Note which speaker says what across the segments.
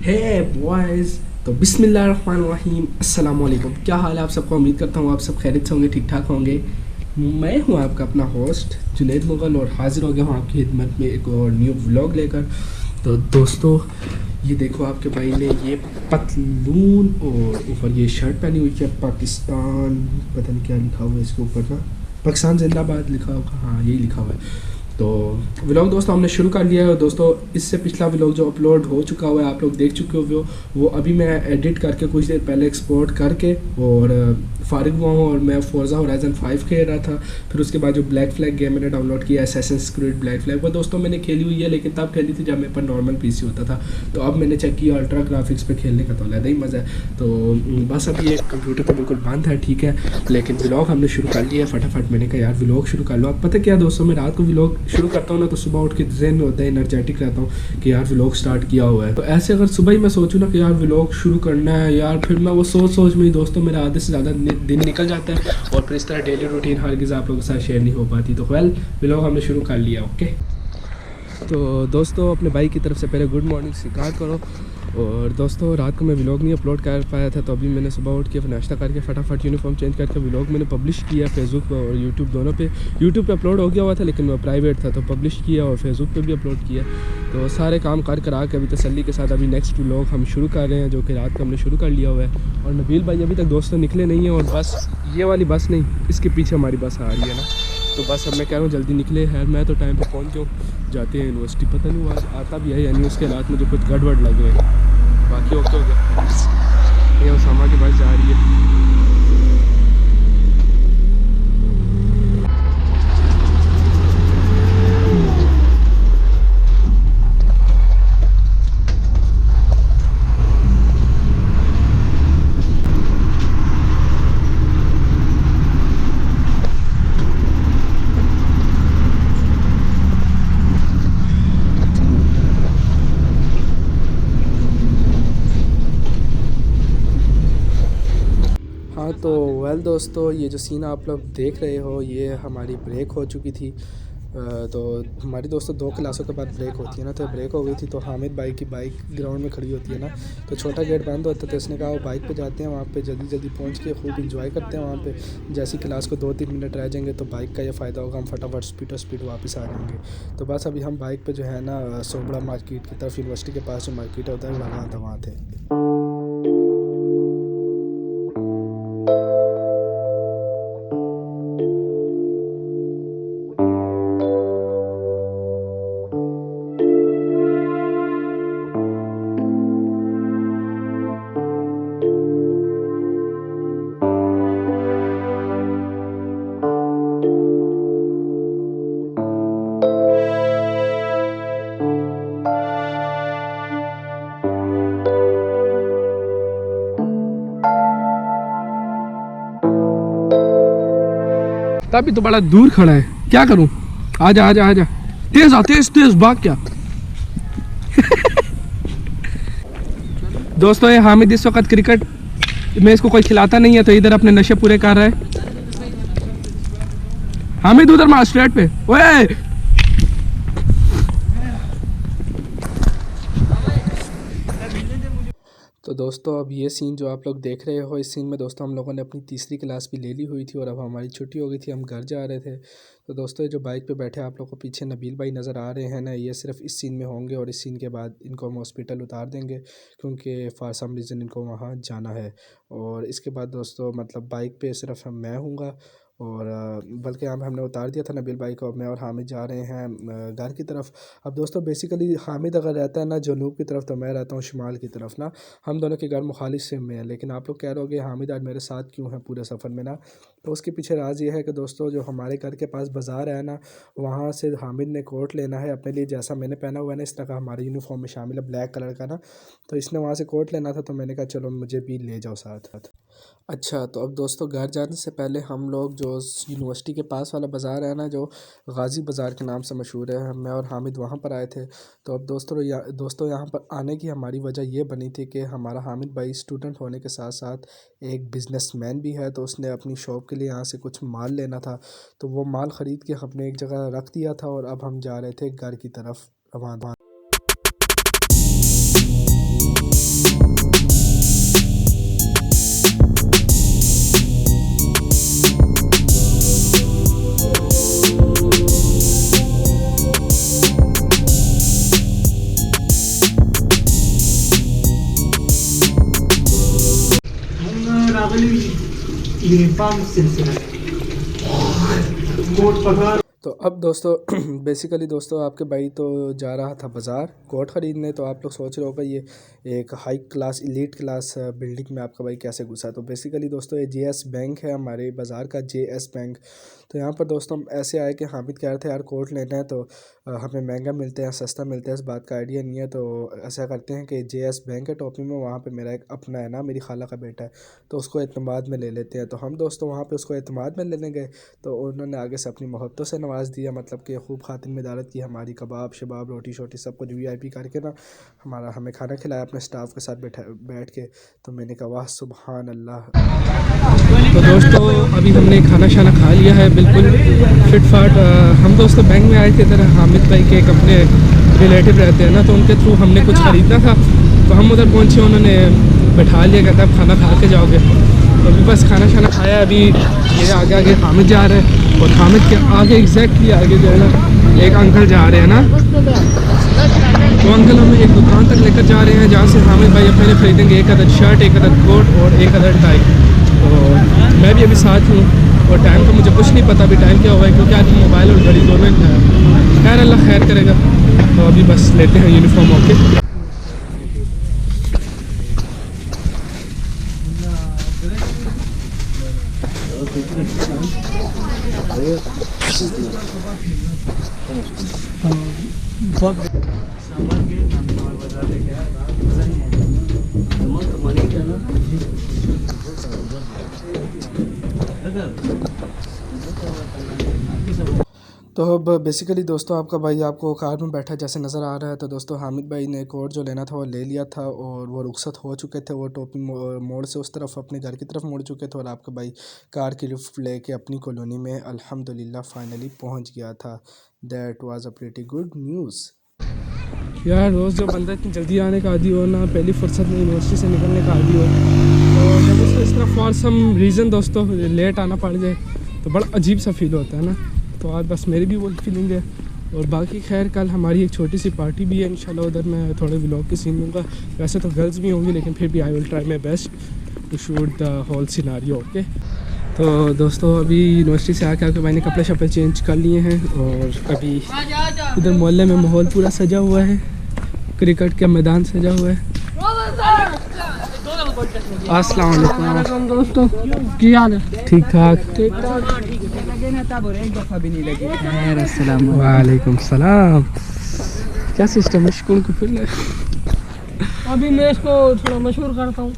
Speaker 1: हे boys, तो बिस्मिल्लाहिर्रहमानिर्रहीम, अस्सलाम वालेकुम। क्या हाल है आप सबका? उम्मीद करता हूँ आप सब खैरियत से होंगे, ठीक ठाक होंगे। मैं हूँ आपका अपना होस्ट जुनैद मुग़ल और हाज़िर हो गया हूँ आपकी खिदमत में एक और न्यू व्लॉग लेकर। तो दोस्तों, ये देखो आपके भाई ने ये पतलून और ऊपर ये शर्ट पहनी हुई है पाकिस्तान, पता नहीं क्या लिखा हुआ है इसके ऊपर ना, पाकिस्तान जिंदाबाद लिखा होगा, हाँ यही लिखा हुआ है। तो व्लॉग दोस्तों हमने शुरू कर लिया है। दोस्तों इससे पिछला व्लॉग जो अपलोड हो चुका हुआ है आप लोग देख चुके हो, वो अभी मैं एडिट करके कुछ देर पहले एक्सपोर्ट करके और फ़ारिग हुआ हूँ और मैं फोर्जा होराइजन 5 खेल रहा था। फिर उसके बाद जो ब्लैक फ्लैग गेम मैंने डाउनलोड किया असैसिन्स क्रीड ब्लैक फ्लैग, वो दोस्तों मैंने खेली हुई है, लेकिन तब खेली थी जब मेरे पर नॉर्मल पीसी होता था। तो अब मैंने चेक किया अल्ट्रा ग्राफिक्स पे खेलने का तो अलग ही मज़ा है। तो बस अभी ये कंप्यूटर तो बिल्कुल बंद है, ठीक है, लेकिन व्लॉग हमने शुरू कर लिया है फटाफट। मैंने कहा यार व्लॉग शुरू कर लो। अब पता क्या दोस्तों, मैं रात को व्लॉग शुरू करता हूँ ना तो सुबह उठ के ज़हन में होता है, एनर्जेटिक रहता हूँ कि यार व्लॉग स्टार्ट किया हुआ है। तो ऐसे अगर सुबह ही मैं सोचूँ ना कि यार व्लॉग शुरू करना है यार, फिर मैं वो सोच में ही दोस्तों मेरा आधे से ज़्यादा दिन निकल जाता है और फिर इस तरह डेली रूटीन हरगिज़ आप लोगों के साथ शेयर नहीं हो पाती। तो वेल व्लॉग हमने शुरू कर लिया, ओके। तो दोस्तों अपने भाई की तरफ से पहले गुड मॉर्निंग स्वीकार करो। और दोस्तों रात को मैं व्लॉग नहीं अपलोड कर पाया था, तो अभी मैंने सुबह उठ के नाश्ता करके फटाफट यूनिफॉर्म चेंज करके व्लॉग मैंने पब्लिश किया फेसबुक पर और यूट्यूब दोनों पे। यूट्यूब पे अपलोड हो गया हुआ था लेकिन वो प्राइवेट था, तो पब्लिश किया और फेसबुक पे भी अपलोड किया। तो सारे काम कर के अभी तसल्ली के साथ अभी नेक्स्ट व्लॉग हम शुरू कर रहे हैं, जो कि रात को हमने शुरू कर लिया हुआ है। और नबील भाई अभी तक दोस्तों निकले नहीं हैं, और बस ये वाली बस नहीं, इसके पीछे हमारी बस आ रही है ना, तो बस अब मैं कह रहा हूँ जल्दी निकले। खैर मैं तो टाइम पे पहुँच जाऊँ, जाते हैं यूनिवर्सिटी। पता नहीं वो आता भी है यानी उसके हालात मुझे कुछ गड़बड़ लग रहे हैं, बाकी ओके हो गया। ये उसामा की बस जा रही है। हाँ तो वेल दोस्तों, ये जो सीन आप लोग देख रहे हो ये हमारी ब्रेक हो चुकी थी। तो हमारी दोस्तों 2 क्लासों के बाद ब्रेक होती है ना, तो ब्रेक हो गई थी। तो हामिद भाई की बाइक ग्राउंड में खड़ी होती है ना, तो छोटा गेट बंद होता है, तो इसने कहा वो बाइक पे जाते हैं, वहाँ पे जल्दी जल्दी पहुँच के खूब इंजॉय करते हैं। वहाँ पे जैसी क्लास को 2-3 मिनट रह जाएंगे तो बाइक का ये फ़ायदा होगा, हम फटाफट स्पीड वापस आ जाएंगे। तो बस अभी हम बाइक पर जो है ना सोबड़ा मार्केट की तरफ, यूनिवर्सिटी के पास जो मार्केट होता है वहाँ थे। तभी तो बड़ा दूर खड़ा है, क्या करूं? आजा आजा आजा, तेज आ, तेज तेज भाग क्या। दोस्तों ये हामिद इस वक्त क्रिकेट में इसको कोई खिलाता नहीं है, तो इधर अपने नशे पूरे कर रहा है। हामिद उधर मार स्ट्रेट पे, ओए। तो दोस्तों अब ये सीन जो आप लोग देख रहे हो, इस सीन में दोस्तों हम लोगों ने अपनी तीसरी क्लास भी ले ली हुई थी और अब हमारी छुट्टी हो गई थी, हम घर जा रहे थे। तो दोस्तों ये जो बाइक पे बैठे आप लोग को पीछे नबील भाई नज़र आ रहे हैं ना, ये सिर्फ इस सीन में होंगे और इस सीन के बाद इनको हम हॉस्पिटल उतार देंगे, क्योंकि फॉर सम रीज़न इनको वहाँ जाना है। और इसके बाद दोस्तों मतलब बाइक पे सिर्फ मैं हूँगा, और बल्कि हमने उतार दिया था नबील भाई को। अब मैं और हामिद जा रहे हैं घर की तरफ। अब दोस्तों बेसिकली हामिद अगर रहता है ना जनूब की तरफ, तो मैं रहता हूँ शुमाल की तरफ ना, हम दोनों के घर मुखालिफ से में है। लेकिन आप लोग कह रहे होगे हामिद आज मेरे साथ क्यों है पूरे सफ़र में ना, तो उसके पीछे राज ये है कि दोस्तों जो हमारे घर के पास बाज़ार है ना, वहाँ से हामिद ने कोट लेना है अपने लिए, जैसा मैंने पहना हुआ है ना, इस तरह का हमारे यूनिफॉर्म में शामिल है ब्लैक कलर का ना, तो इसने वहाँ से कोट लेना था, तो मैंने कहा चलो मुझे भी ले जाओ साथ। अच्छा तो अब दोस्तों घर जाने से पहले हम लोग जो यूनिवर्सिटी के पास वाला बाज़ार है ना, जो गाज़ी बाज़ार के नाम से मशहूर है, मैं और हामिद वहाँ पर आए थे। तो अब दोस्तों यहाँ पर आने की हमारी वजह ये बनी थी कि हमारा हामिद भाई स्टूडेंट होने के साथ साथ एक बिजनेसमैन भी है, तो उसने अपनी शॉप के लिए यहाँ से कुछ माल लेना था, तो वो माल ख़रीद के हमने एक जगह रख दिया था और अब हम जा रहे थे घर की तरफ रवाना। तो अब दोस्तों बेसिकली दोस्तों आपके भाई तो जा रहा था बाज़ार कोट ख़रीदने। तो आप लोग सोच रहे होगा ये एक high class elite class building में आपका भाई कैसे घुसा। तो बेसिकली दोस्तों ये जेएस बैंक है हमारे बाज़ार का, जेएस बैंक। तो यहाँ पर दोस्तों हम ऐसे आए कि हामिद कह रहे थे यार कोट लेना है तो हमें महंगा मिलते हैं सस्ता मिलता है, इस बात का आइडिया नहीं है। तो ऐसा करते हैं कि जेएस बैंक है टॉपी में, वहाँ पे मेरा एक अपना है ना, मेरी खाला का बेटा है, तो उसको एतमाद में ले लेते हैं। तो हम दोस्तों वहाँ पे उसको एतमाद में लेने गए तो उन्होंने आगे से अपनी मोहब्बतों से नवाज़ दिया, मतलब कि खूब खातिन में दारत की हमारी, कबाब शबाब रोटी शोटी सब कुछ वीआईपी करके ना हमें खाना खिलाया अपने स्टाफ के साथ बैठ के। तो मैंने कहा वाह सुबहान अल्लाह। तो दोस्तों अभी हमने खाना शाना खा लिया है बिल्कुल फिट फाट। हम दोस्तों बैंक में आए थे, इधर हामिद भाई के एक अपने रिलेटिव रहते हैं ना, तो उनके थ्रू हमने कुछ ख़रीदना था। तो हम उधर पहुँचे, उन्होंने बैठा लिया, कहता अब खाना खा के जाओगे। तो अभी बस खाना शाना खाया, अभी ये आगे आगे हामिद जा रहे हैं और हामिद के आगे एग्जैक्टली आगे जो है ना एक अंकल जा रहे हैं ना, तो अंकल हमें एक दुकान तक लेकर जा रहे हैं जहाँ से हामिद भाई अपने खरीदेंगे एक अदर शर्ट, एक अदर कोट और एक अदर टाई। तो मैं भी अभी साथ हूँ और टाइम का मुझे कुछ नहीं पता अभी टाइम क्या हुआ है, क्योंकि आज मोबाइल और घड़ी दोनों है। खैर अल्लाह खैर करेगा। तो अभी बस लेते हैं यूनिफॉर्म ओके। तो अब बेसिकली दोस्तों आपका भाई आपको कार में बैठा जैसे नज़र आ रहा है। तो दोस्तों हामिद भाई ने कोट जो लेना था वो ले लिया था और वो रुखसत हो चुके थे, वो टोपी मोड़ से उस तरफ अपने घर की तरफ मुड़ चुके थे और आपका भाई कार की लिफ्ट लेके अपनी कॉलोनी में अल्हम्दुलिल्लाह फाइनली पहुंच गया था। That was a pretty good news. यार रोज़ जो बंदा इतनी जल्दी आने का आदी हो ना, पहली फुर्सत में यूनिवर्सिटी से निकलने का आदी हो, तो जब उसको इस तरह फॉर सम रीज़न दोस्तों लेट आना पड़ जाए तो बड़ा अजीब सा फील होता है ना। तो आज बस मेरी भी वही फीलिंग है। और बाकी खैर कल हमारी एक छोटी सी पार्टी भी है इंशाल्लाह, उधर मैं थोड़े व्लॉग की सीन लूँगा। वैसे तो गर्ल्स भी होंगी लेकिन फिर भी I will try my best to shoot the whole scenario okay. तो दोस्तों अभी यूनिवर्सिटी से आके आपके भाई ने कपड़े शपड़े चेंज कर लिए हैं और अभी इधर मोहल्ले में माहौल पूरा सजा हुआ है, क्रिकेट का मैदान सजा हुआ है। अस्सलाम वालेकुम
Speaker 2: दोस्तों की हाल है?
Speaker 1: ठीक ठाक। वालेकुम सलाम। क्या सिस्टम है स्कूल को फिर
Speaker 2: अभी मैं इसको थोड़ा मशहूर करता हूँ।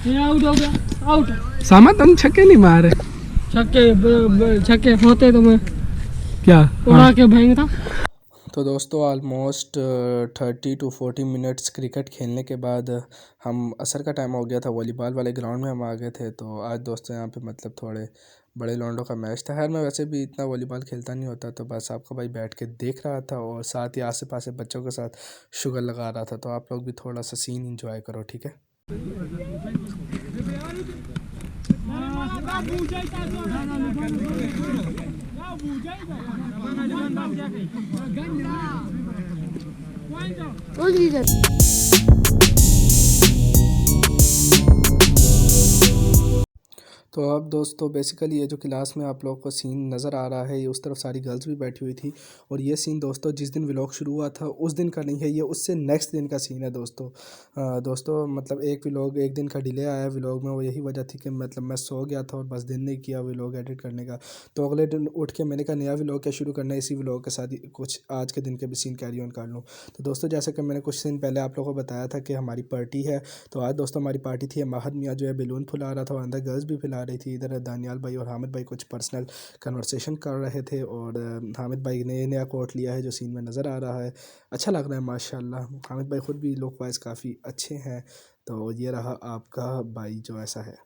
Speaker 2: ये आउट हो गया, आउट।
Speaker 1: सामा तुम छक्के नहीं मारे?
Speaker 2: छक्के होते तो मैं
Speaker 1: क्या
Speaker 2: उड़ा के भेंगता।
Speaker 1: तो दोस्तों ऑलमोस्ट 30 to 40 मिनट्स क्रिकेट खेलने के बाद हम असर का टाइम हो गया था, वॉलीबॉल वाले ग्राउंड में हम आ गए थे। तो आज दोस्तों यहाँ पे मतलब थोड़े बड़े लौंडों का मैच था। खैर मैं वैसे भी इतना वॉलीबॉल खेलता नहीं होता, तो बस आपका भाई बैठ के देख रहा था और साथ ही आसे पासे बच्चों के साथ शुगर लगा रहा था। तो आप लोग भी थोड़ा सा सीन इंजॉय करो ठीक है। तो अब दोस्तों बेसिकली ये जो क्लास में आप लोगों को सीन नज़र आ रहा है, ये उस तरफ सारी गर्ल्स भी बैठी हुई थी। और ये सीन दोस्तों जिस दिन व्लॉग शुरू हुआ था उस दिन का नहीं है, ये उससे नेक्स्ट दिन का सीन है दोस्तों। दोस्तों मतलब एक व्लॉग एक दिन का डिले आया व्लॉग में, वो यही वजह थी कि मतलब मैं सो गया था और बस दिन नहीं किया व्लॉग एडिट करने का। तो अगले दिन उठ के मैंने कहा नया व्लॉग क्या शुरू करना है, इसी व्लॉग के साथ कुछ आज के दिन के भी सीन कैरी ऑन कर लूँ। तो दोस्तों जैसे कि मैंने कुछ दिन पहले आप लोगों को बताया था कि हमारी पार्टी है, तो आज दोस्तों हमारी पार्टी थी। माहद मियाँ जो है बैलून फुला रहा था और अंदर गर्ल्स भी फुला रही थी। इधर दानियाल भाई और हामिद भाई कुछ पर्सनल कन्वर्सेशन कर रहे थे और हामिद भाई ने नया कोट लिया है जो सीन में नज़र आ रहा है, अच्छा लग रहा है माशाल्लाह। हामिद भाई ख़ुद भी लुक वाइज काफ़ी अच्छे हैं। तो ये रहा आपका भाई जो ऐसा है।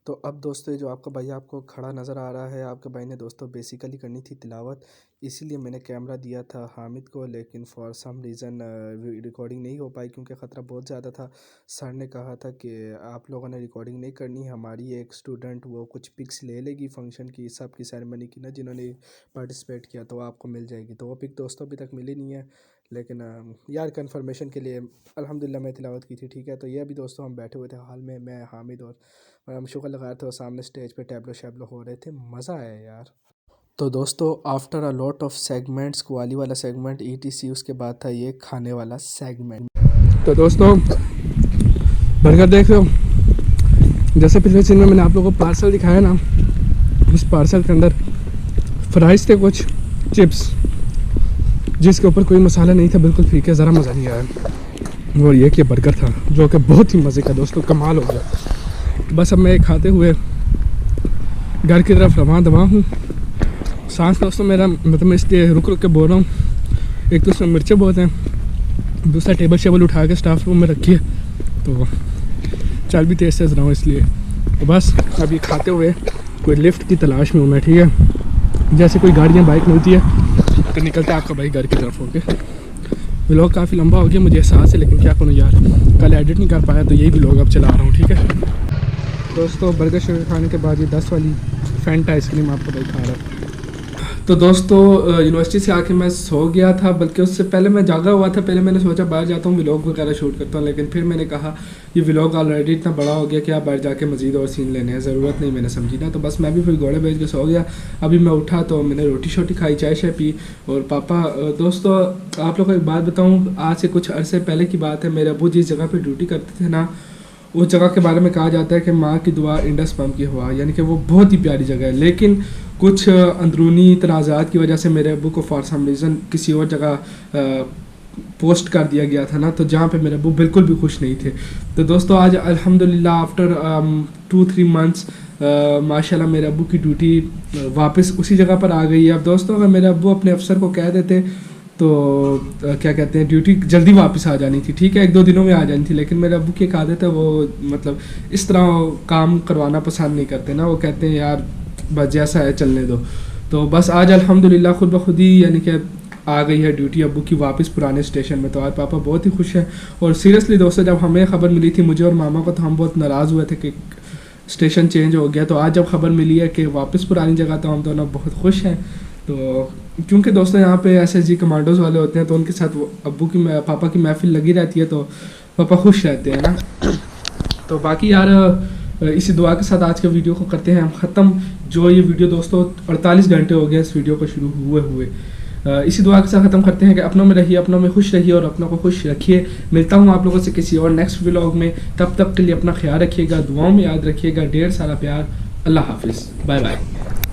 Speaker 1: तो अब दोस्तों ये जो आपका भाई आपको खड़ा नज़र आ रहा है, आपके भाई ने दोस्तों बेसिकली करनी थी तिलावत, इसीलिए मैंने कैमरा दिया था हामिद को, लेकिन फॉर सम रीज़न रिकॉर्डिंग नहीं हो पाई क्योंकि ख़तरा बहुत ज़्यादा था। सर ने कहा था कि आप लोगों ने रिकॉर्डिंग नहीं करनी, हमारी एक स्टूडेंट वो कुछ पिक्स ले लेगी फंक्शन की, सबकी सेरेमनी की ना, जिन्होंने पार्टिसिपेट किया, तो आपको मिल जाएगी। तो वो पिक दोस्तों अभी तक मिली नहीं है, लेकिन यार कंफर्मेशन के लिए अल्हम्दुलिल्लाह मैं तिलावत की थी, ठीक है। तो ये अभी दोस्तों हम बैठे हुए थे हाल में, मैं हामिद और हम शुक्र लगा रहे थे और सामने स्टेज पे टैबलो शैबलो हो रहे थे, मज़ा आया यार। तो दोस्तों after a lot of segments, qawwali वाला सेगमेंट ETC, उसके बाद था ये खाने वाला सेगमेंट। तो दोस्तों बर्गर देख रहे हो, जैसे पिछले सीन में मैंने आप लोगों को पार्सल दिखाया ना, उस पार्सल के अंदर फ्राइज़ थे, कुछ चिप्स जिसके ऊपर कोई मसाला नहीं था, बिल्कुल फीके, ज़रा मज़ा नहीं आया। और ये कि बर्गर था जो कि बहुत ही मज़े का दोस्तों, कमाल हो गया। बस अब मैं खाते हुए घर की तरफ रवां दवा हूँ। सांस दोस्तों मेरा मतलब मैं इसलिए रुक रुक के बोल रहा हूँ, एक तो उसमें मिर्चें बहुत हैं, दूसरा टेबल शेबल उठा के स्टाफ रूम में रखी है, तो चल भी तेज़ रहा हूँ इसलिए। तो बस अभी खाते हुए कोई लिफ्ट की तलाश में हूँ मैं, ठीक है। जैसे कोई गाड़ियाँ बाइक मिलती है तो निकलते आपका भाई घर की तरफ होके। व्लॉग काफ़ी लंबा हो गया मुझे एहसास है, लेकिन क्या करूँ यार, कल एडिट नहीं कर पाया, तो यही व्लॉग अब चला रहा हूँ, ठीक है। दोस्तों बर्गर शर्गर खाने के बाद ये 10 वाली फैंटा आइसक्रीम आपको भाई खा रहा है। तो दोस्तों यूनिवर्सिटी से आके मैं सो गया था, बल्कि उससे पहले मैं जागा हुआ था। पहले मैंने सोचा बाहर जाता हूँ, व्लॉग वगैरह शूट करता हूँ, लेकिन फिर मैंने कहा ये व्लॉग ऑलरेडी इतना बड़ा हो गया कि आप बाहर जाके मज़ीद और सीन लेने हैं, ज़रूरत नहीं, मैंने समझी ना। तो बस मैं भी फिर घोड़े भेज के सो गया। अभी मैं उठा तो मैंने रोटी शोटी खाई, चाय शाय पी, और पापा दोस्तों आप लोग को एक बात बताऊँ, आज से कुछ अरसे पहले की बात है, मेरे अबू जिस जगह पर ड्यूटी करते थे ना, उस जगह के बारे में कहा जाता है कि माँ की दुआ इंडस पंप की हुआ, यानी कि वो बहुत ही प्यारी जगह है। लेकिन कुछ अंदरूनी तनाज़ात की वजह से मेरे अब्बू को फॉर सम रीज़न किसी और जगह पोस्ट कर दिया गया था ना, तो जहाँ पे मेरे अब्बू बिल्कुल भी खुश नहीं थे। तो दोस्तों आज अल्हम्दुलिल्लाह आफ्टर 2-3 मंथ्स माशाल्लाह मेरे अब्बू की ड्यूटी वापस उसी जगह पर आ गई है। अब दोस्तों अगर मेरे अब्बू अपने अफसर को कह देते तो क्या कहते हैं, ड्यूटी जल्दी वापस आ जानी थी, ठीक है, 1-2 दिनों में आ जानी थी। लेकिन मेरे अब्बू की एक आदत है, वो मतलब इस तरह काम करवाना पसंद नहीं करते ना, वो कहते हैं यार बस जैसा है चलने दो। तो बस आज अल्हम्दुलिल्लाह खुद ब खुद ही यानी कि आ गई है ड्यूटी अब्बू की वापस पुराने स्टेशन में। तो आज पापा बहुत ही खुश हैं। और सीरियसली दोस्तों जब हमें ख़बर मिली थी, मुझे और मामा को, तो हम बहुत नाराज़ हुए थे कि स्टेशन चेंज हो गया। तो आज जब खबर मिली है कि वापस पुरानी जगह, तो हम दोनों बहुत खुश हैं। तो क्योंकि दोस्तों यहाँ पे SSG कमांडोज़ वाले होते हैं, तो उनके साथ अब्बू की पापा की महफिल लगी रहती है, तो पापा खुश रहते हैं ना। तो बाकी यार इसी दुआ के साथ आज के वीडियो को करते हैं हम ख़त्म। जो ये वीडियो दोस्तों 48 घंटे हो गए इस वीडियो को शुरू हुए इसी दुआ के साथ ख़त्म करते हैं कि अपनों में रहिए, अपनों में खुश रहिए और अपनों को खुश रखिए। मिलता हूँ आप लोगों से किसी और नेक्स्ट व्लॉग में, तब तक के लिए अपना ख्याल रखिएगा, दुआओं में याद रखिएगा। ढेर सारा प्यार, अल्लाह हाफिज़, बाय बाय।